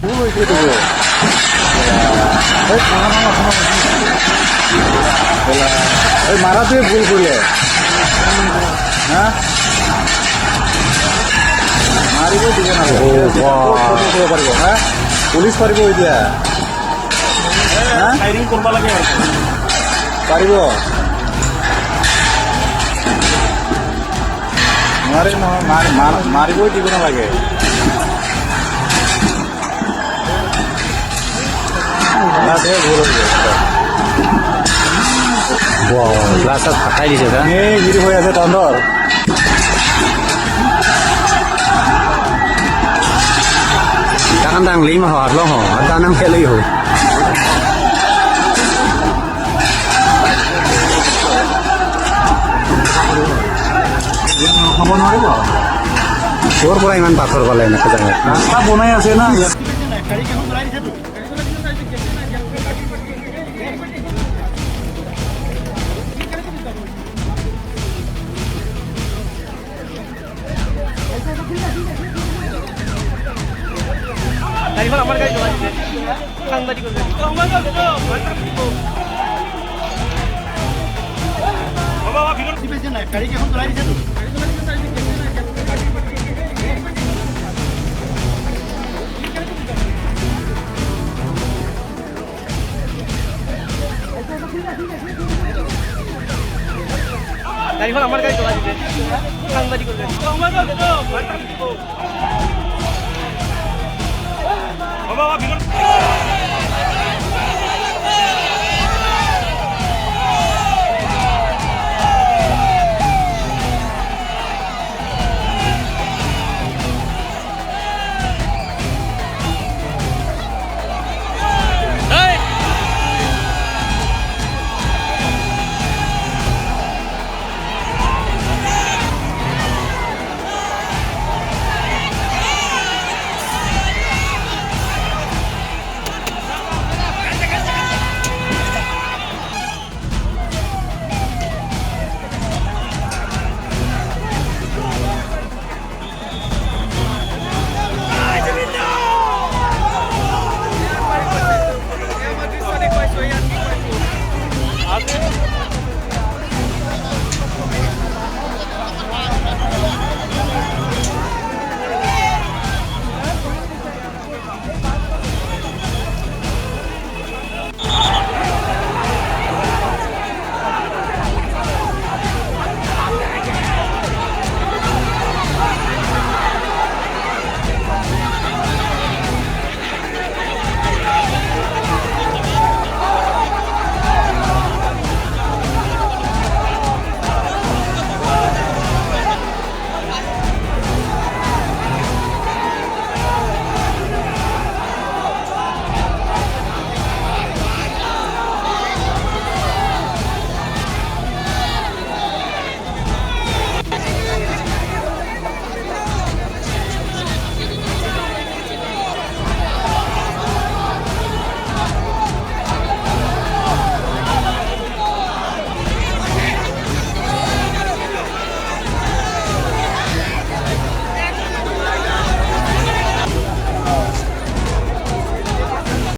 ভুল হয়েছে তো ওই মাৰাতে ভুল কৰলে হ্যাঁ মাৰিব দিব না পাৰিব হ্যাঁ পুলিশ পাৰিব এতিয়া ফায়াৰিং কৰিব লাগে আৰু পাৰিব নোৱাৰে নহয় মাৰিবই দিব নালাগে গ্লাছ ফাটাই দিছে দা এই গিৰি হৈ আছে তহঁতৰ Takkan tang lima ho atlo ho ata nang kelo ho খাব নোৱাৰিব তোৰ পৰা ইমান পাথৰ গলে এনেকে জাগাত ৰাস্তা বনাই আছে না গাড়ীখন আমাৰ গাড়ী চলাই দিছে সাংবাদিক গাড়ীকেইখন চলাই দিছেতো গাড়ীখন আমাৰ গাড়ী চলাই দিছে সাংবাদিকৰ গাড়ী হ'ব ভিতৰত